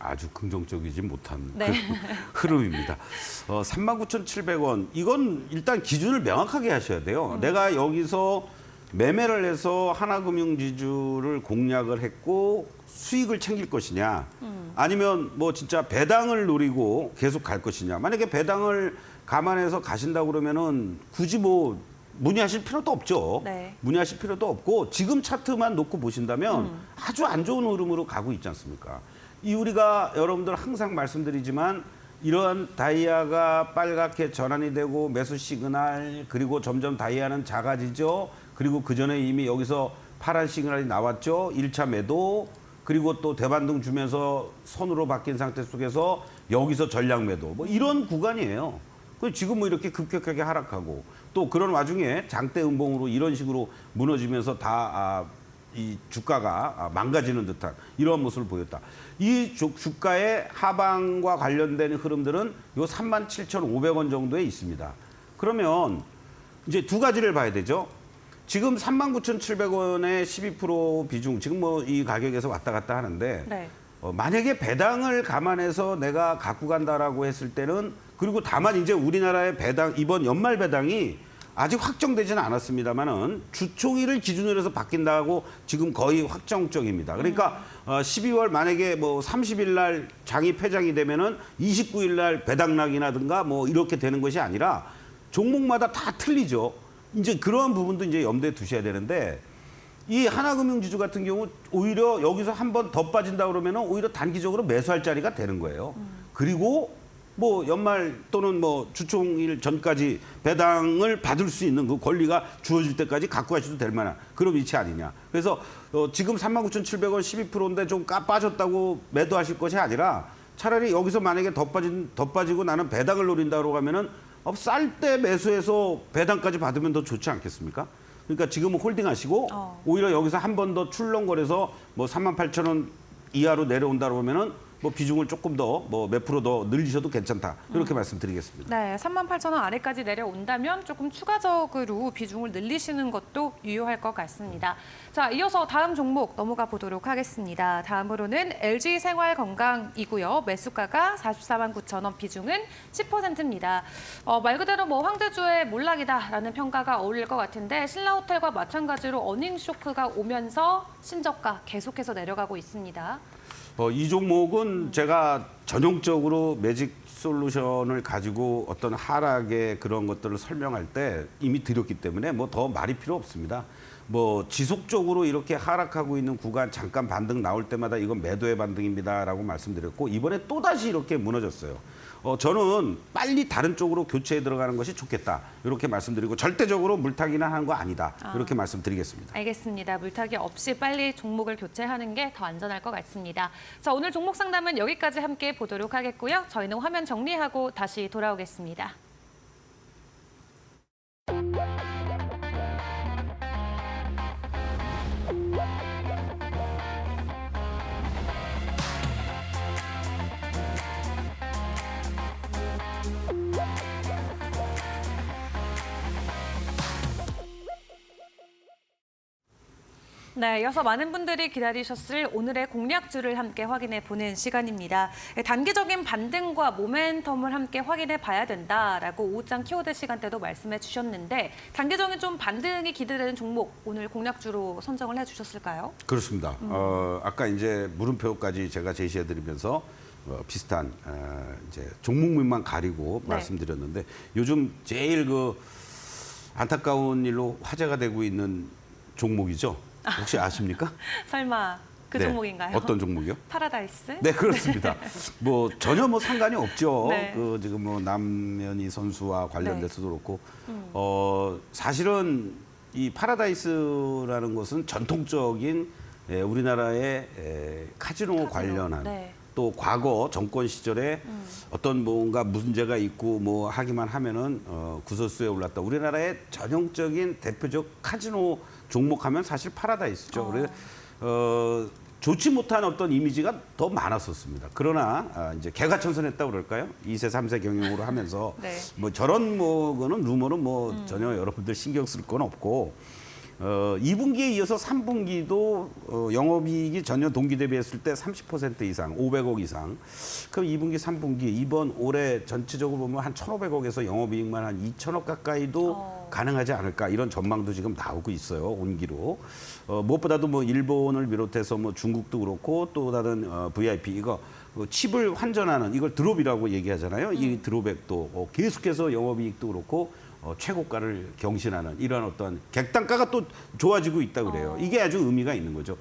아주 긍정적이지 못한 네. 흐름입니다. 39,700원. 이건 일단 기준을 명확하게 하셔야 돼요. 내가 여기서 매매를 해서 하나금융지주를 공략을 했고 수익을 챙길 것이냐 아니면 뭐 진짜 배당을 노리고 계속 갈 것이냐. 만약에 배당을 감안해서 가신다고 그러면은 굳이 뭐 문의하실 필요도 없죠. 네. 문의하실 필요도 없고 지금 차트만 놓고 보신다면 아주 안 좋은 흐름으로 가고 있지 않습니까? 이 우리가 여러분들 항상 말씀드리지만 이러한 다이아가 빨갛게 전환이 되고 매수 시그널 그리고 점점 다이아는 작아지죠. 그리고 그 전에 이미 여기서 파란 시그널이 나왔죠. 1차 매도 그리고 또 대반등 주면서 선으로 바뀐 상태 속에서 여기서 전략 매도 뭐 이런 구간이에요. 지금 뭐 이렇게 급격하게 하락하고 또 그런 와중에 장대 음봉으로 이런 식으로 무너지면서 이 주가가 망가지는 듯한 이런 모습을 보였다. 이 주가의 하방과 관련된 흐름들은 요 37,500원 정도에 있습니다. 그러면 이제 두 가지를 봐야 되죠. 지금 39,700원의 12% 비중, 지금 뭐 이 가격에서 왔다 갔다 하는데 네. 만약에 배당을 감안해서 내가 갖고 간다라고 했을 때는 그리고 다만 이제 우리나라의 배당 이번 연말 배당이 아직 확정되지는 않았습니다만은 주총일을 기준으로 해서 바뀐다고 지금 거의 확정적입니다. 그러니까 12월 만약에 뭐 30일 날 장이 폐장이 되면은 29일 날 배당락이라든가 뭐 이렇게 되는 것이 아니라 종목마다 다 틀리죠. 이제 그러한 부분도 이제 염두에 두셔야 되는데 이 하나금융지주 같은 경우 오히려 여기서 한 번 더 빠진다 그러면은 오히려 단기적으로 매수할 자리가 되는 거예요. 그리고 뭐 연말 또는 뭐 주총일 전까지 배당을 받을 수 있는 그 권리가 주어질 때까지 갖고 가셔도 될 만한 그런 위치 아니냐. 그래서 지금 39,700원 12%인데 좀 빠졌다고 매도하실 것이 아니라 차라리 여기서 만약에 더 빠지고 나는 배당을 노린다고 하면은 쌀 때 매수해서 배당까지 받으면 더 좋지 않겠습니까? 그러니까 지금은 홀딩하시고 오히려 여기서 한 번 더 출렁거려서 뭐 38,000원 이하로 내려온다고 하면은 뭐 비중을 조금 더 뭐 몇 프로 더 늘리셔도 괜찮다. 이렇게 말씀드리겠습니다. 네, 38,000원 아래까지 내려온다면 조금 추가적으로 비중을 늘리시는 것도 유효할 것 같습니다. 자, 이어서 다음 종목 넘어가 보도록 하겠습니다. 다음으로는 LG생활건강이고요. 매수가가 449,000원, 비중은 10%입니다. 말 그대로 뭐 황제주의 몰락이다라는 평가가 어울릴 것 같은데 신라호텔과 마찬가지로 어닝 쇼크가 오면서 신저가 계속해서 내려가고 있습니다. 이 종목은 제가 전형적으로 매직 솔루션을 가지고 어떤 하락의 그런 것들을 설명할 때 이미 드렸기 때문에 뭐 더 말이 필요 없습니다. 뭐 지속적으로 이렇게 하락하고 있는 구간 잠깐 반등 나올 때마다 이건 매도의 반등입니다라고 말씀드렸고 이번에 또다시 이렇게 무너졌어요. 저는 빨리 다른 쪽으로 교체에 들어가는 것이 좋겠다. 이렇게 말씀드리고 절대적으로 물타기나 하는 거 아니다. 이렇게 말씀드리겠습니다. 알겠습니다. 물타기 없이 빨리 종목을 교체하는 게 더 안전할 것 같습니다. 자, 오늘 종목 상담은 여기까지 함께 보도록 하겠고요. 저희는 화면 정리하고 다시 돌아오겠습니다. 네, 이어서 많은 분들이 기다리셨을 오늘의 공략주를 함께 확인해 보는 시간입니다. 단기적인 반등과 모멘텀을 함께 확인해 봐야 된다라고 오후장 키워드 시간 때도 말씀해 주셨는데 단기적인 좀 반등이 기대되는 종목 오늘 공략주로 선정을 해 주셨을까요? 그렇습니다. 아까 이제 물음표까지 제가 제시해 드리면서 비슷한 이제 종목명만 가리고 네. 말씀드렸는데 요즘 제일 그 안타까운 일로 화제가 되고 있는 종목이죠. 혹시 아십니까? 설마 그 네. 종목인가요? 어떤 종목이요? 파라다이스? 네, 그렇습니다. 뭐 전혀 뭐 상관이 없죠. 네. 그 지금 뭐 남현희 선수와 관련돼서도 그렇고 사실은 이 파라다이스라는 것은 전통적인 우리나라의 카지노 관련한 네. 또 과거 정권 시절에 어떤 뭔가 문제가 있고 뭐 하기만 하면은 구설수에 올랐다. 우리나라의 전형적인 대표적 카지노 종목하면 사실 파라다이스죠. 그래서 좋지 못한 어떤 이미지가 더 많았었습니다. 그러나 이제 개가천선했다고 그럴까요? 2세, 3세 경영으로 하면서 네. 뭐 저런 뭐 거는 루머는 뭐 전혀 여러분들 신경 쓸 건 없고 2분기에 이어서 3분기도 영업이익이 전년 동기 대비했을 때 30% 이상, 500억 이상. 그럼 2분기, 3분기 이번 올해 전체적으로 보면 한 1,500억에서 영업이익만 한 2,000억 가까이도 가능하지 않을까 이런 전망도 지금 나오고 있어요. 온기로. 무엇보다도 뭐 일본을 비롯해서 뭐 중국도 그렇고 또 다른 VIP 이거 칩을 환전하는 이걸 드롭이라고 얘기하잖아요. 이 드롭액도 계속해서 영업이익도 그렇고 최고가를 경신하는 이런 어떤 객단가가 또 좋아지고 있다 그래요. 이게 아주 의미가 있는 거죠.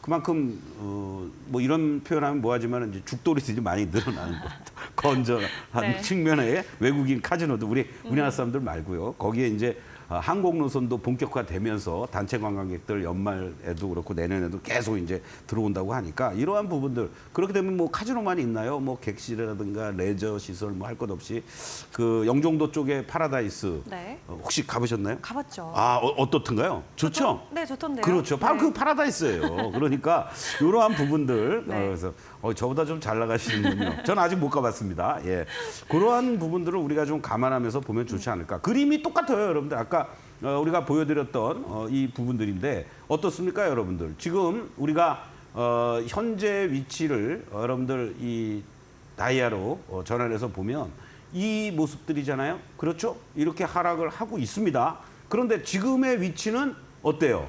그만큼 뭐 이런 표현하면 뭐하지만 이제 죽돌이들이 많이 늘어나는 것 건전한 네. 측면의 외국인 카지노도 우리나라 사람들 말고요. 거기에 이제 항공 노선도 본격화되면서 단체 관광객들 연말에도 그렇고 내년에도 계속 이제 들어온다고 하니까 이러한 부분들 그렇게 되면 뭐 카지노만 있나요? 뭐 객실이라든가 레저 시설 뭐 할 것 없이 그 영종도 쪽에 파라다이스 네. 혹시 가보셨나요? 가봤죠. 아 어떻든가요? 좋죠? 네, 좋던데요. 그렇죠. 바로 네. 그 파라다이스예요. 그러니까 이러한 부분들 네. 그래서 저보다 좀 잘 나가시는군요. 저는 아직 못 가봤습니다. 예, 그러한 부분들을 우리가 좀 감안하면서 보면 좋지 않을까. 그림이 똑같아요, 여러분들. 아까 우리가 보여드렸던 이 부분들인데 어떻습니까, 여러분들? 지금 우리가 현재 위치를 여러분들 이 다이아로 전환해서 보면 이 모습들이잖아요. 그렇죠? 이렇게 하락을 하고 있습니다. 그런데 지금의 위치는 어때요?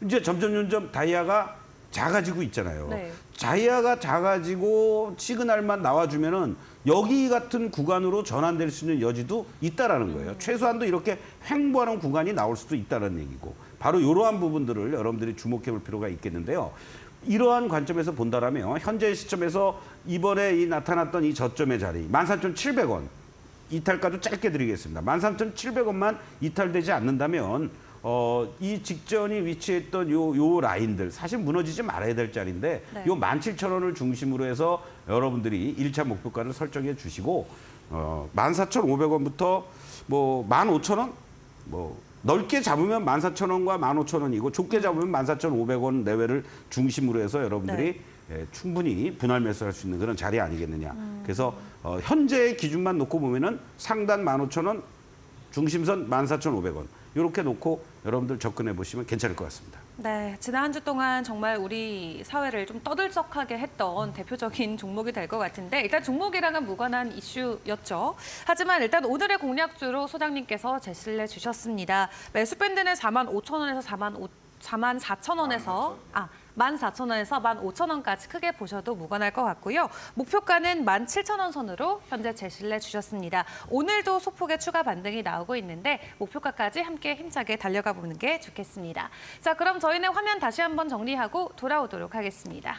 이제 점점 다이아가 작아지고 있잖아요. 네. 다이아가 작아지고 시그널만 나와주면은 여기 같은 구간으로 전환될 수 있는 여지도 있다라는 거예요. 최소한도 이렇게 횡보하는 구간이 나올 수도 있다는 얘기고 바로 이러한 부분들을 여러분들이 주목해 볼 필요가 있겠는데요. 이러한 관점에서 본다라면 현재 시점에서 이번에 나타났던 이 저점의 자리 13,700원 이탈가도 짧게 드리겠습니다. 13,700원만 이탈되지 않는다면 이 직전이 위치했던 요 라인들 사실 무너지지 말아야 될 자리인데 네. 요 17,000원을 중심으로 해서 여러분들이 1차 목표가를 설정해 주시고 14,500원부터 뭐 15,000원 뭐 넓게 잡으면 14,000원과 15,000원이고 좁게 잡으면 14,500원 내외를 중심으로 해서 여러분들이 충분히 분할 매수할 수 있는 그런 자리 아니겠느냐. 그래서 현재의 기준만 놓고 보면은 상단 15,000원, 중심선 14,500원 이렇게 놓고 여러분들 접근해 보시면 괜찮을 것 같습니다. 네, 지난 한 주 동안 정말 우리 사회를 좀 떠들썩하게 했던 대표적인 종목이 될 것 같은데 일단 종목이랑은 무관한 이슈였죠. 하지만 일단 오늘의 공략주로 소장님께서 제시를 해주셨습니다. 매수 밴드는 45,000원에서 44,000원에서 14,000원에서 15,000원까지 크게 보셔도 무관할 것 같고요. 목표가는 17,000원 선으로 현재 제시를 해주셨습니다. 오늘도 소폭의 추가 반등이 나오고 있는데 목표가까지 함께 힘차게 달려가 보는 게 좋겠습니다. 자, 그럼 저희는 화면 다시 한번 정리하고 돌아오도록 하겠습니다.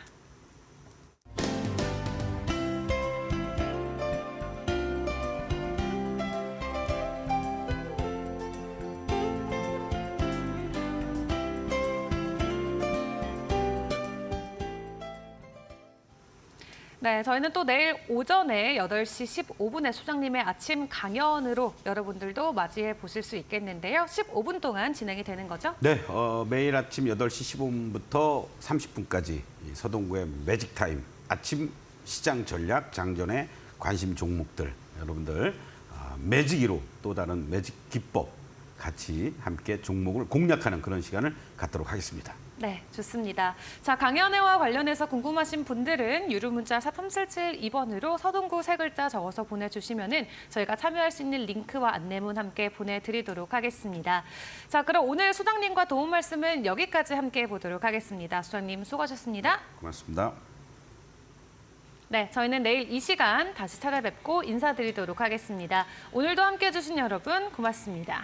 네, 저희는 또 내일 오전에 8시 15분에 소장님의 아침 강연으로 여러분들도 맞이해 보실 수 있겠는데요. 15분 동안 진행이 되는 거죠? 네, 매일 아침 8시 15분부터 30분까지 서동구의 매직타임 아침 시장 전략 장전의 관심 종목들 여러분들 매직이로 또 다른 매직 기법 같이 함께 종목을 공략하는 그런 시간을 갖도록 하겠습니다. 네, 좋습니다. 자, 강연회와 관련해서 궁금하신 분들은 유료 문자 샵 3772번으로 서동구 세 글자 적어서 보내주시면은 저희가 참여할 수 있는 링크와 안내문 함께 보내드리도록 하겠습니다. 자, 그럼 오늘 소장님과 도움 말씀은 여기까지 함께 보도록 하겠습니다. 소장님 수고하셨습니다. 고맙습니다. 네, 저희는 내일 이 시간 다시 찾아뵙고 인사드리도록 하겠습니다. 오늘도 함께해 주신 여러분 고맙습니다.